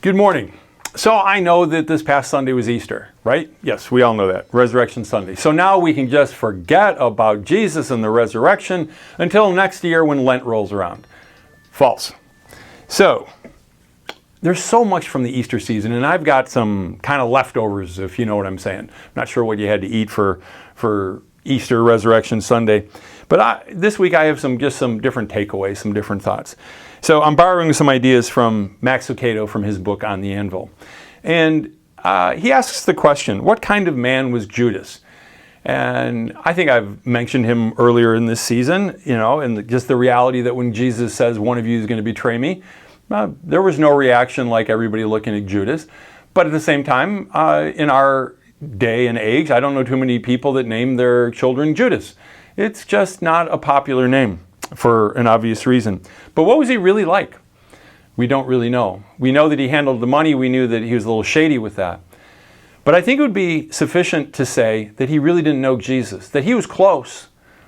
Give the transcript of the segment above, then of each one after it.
Good morning. So I know that this past Sunday was Easter, right? Yes, we all know that. Resurrection Sunday. So now we can just forget about Jesus and the resurrection until next year when Lent rolls around. False. So there's so much from the Easter season, and I've got some kind of leftovers, if you know what I'm saying. I'm not sure what you had to eat for Easter Resurrection Sunday. But this week I have just some different takeaways, some different thoughts. So I'm borrowing some ideas from Max Lucado from his book On the Anvil. And he asks the question, what kind of man was Judas? And I think I've mentioned him earlier in this season, and just the reality that when Jesus says, one of you is going to betray me, there was no reaction like everybody looking at Judas. But at the same time, in our day and age, I don't know too many people that name their children Judas. It's just not a popular name for an obvious reason. But what was he really like? We don't really know. We know that he handled the money. We knew that he was a little shady with that. But I think it would be sufficient to say that he really didn't know Jesus, that he was close.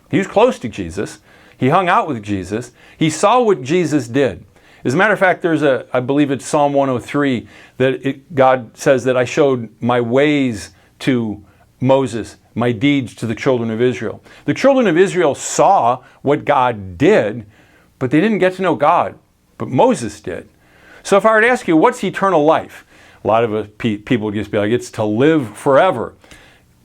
He was close to Jesus. He hung out with Jesus. He saw what Jesus did. As a matter of fact, I believe it's Psalm 103, that God says that I showed my ways to Moses, my deeds to the children of Israel. The children of Israel saw what God did, but they didn't get to know God. But Moses did. So if I were to ask you, what's eternal life? A lot of people would just be like, it's to live forever.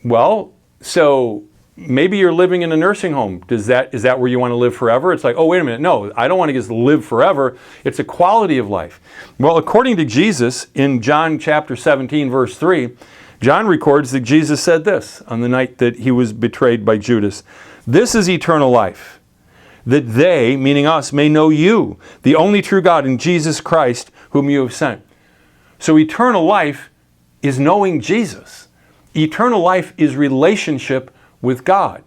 Well, so maybe you're living in a nursing home. Is that where you want to live forever? It's like, oh, wait a minute. No, I don't want to just live forever. It's a quality of life. Well, according to Jesus, in John chapter 17, verse 3, John records that Jesus said this on the night that he was betrayed by Judas. This is eternal life, that they, meaning us, may know you, the only true God, and Jesus Christ, whom you have sent. So eternal life is knowing Jesus. Eternal life is relationship with God,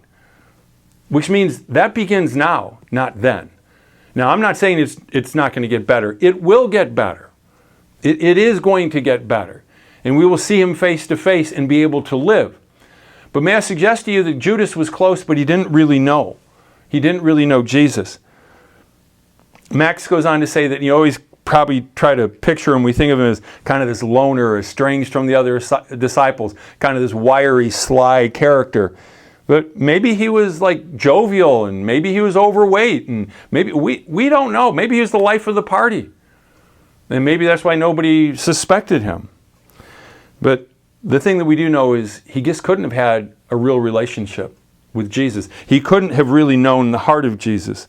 which means that begins now, not then. Now, I'm not saying it's not going to get better. It will get better. It is going to get better. And we will see him face to face and be able to live. But may I suggest to you that Judas was close, but he didn't really know. He didn't really know Jesus. Max goes on to say that you always probably try to picture him, we think of him as kind of this loner, estranged from the other disciples, kind of this wiry, sly character. But maybe he was like jovial, and maybe he was overweight, and maybe we don't know. Maybe he was the life of the party. And maybe that's why nobody suspected him. But the thing that we do know is he just couldn't have had a real relationship with Jesus. He couldn't have really known the heart of Jesus.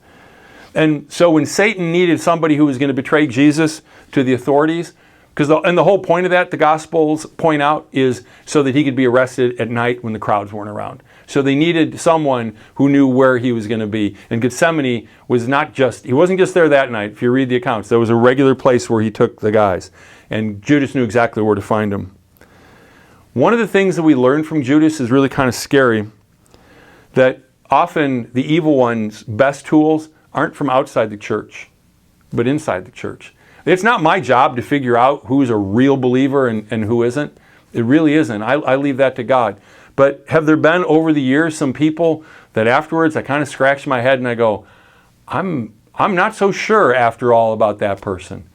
And so when Satan needed somebody who was going to betray Jesus to the authorities, and the whole point of that, the Gospels point out, is so that he could be arrested at night when the crowds weren't around. So they needed someone who knew where he was going to be. And Gethsemane was he wasn't just there that night. If you read the accounts, there was a regular place where he took the guys. And Judas knew exactly where to find him. One of the things that we learned from Judas is really kind of scary, that often the evil one's best tools aren't from outside the church, but inside the church. It's not my job to figure out who's a real believer and who isn't. It really isn't. I leave that to God. But have there been over the years some people that afterwards I kind of scratch my head and I go, I'm not so sure after all about that person.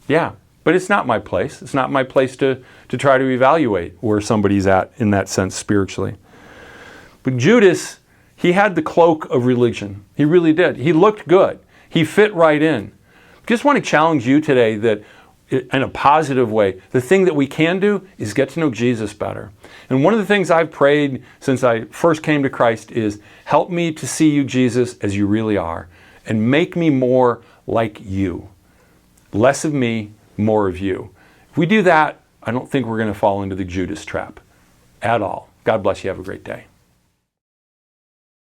Yeah. But it's not my place. It's not my place to try to evaluate where somebody's at in that sense spiritually. But Judas, he had the cloak of religion. He really did. He looked good. He fit right in. Just want to challenge you today that in a positive way, the thing that we can do is get to know Jesus better. And one of the things I've prayed since I first came to Christ is, help me to see you, Jesus, as you really are, and make me more like you. Less of me, more of you. If we do that, I don't think we're going to fall into the Judas trap at all. God bless you. Have a great day.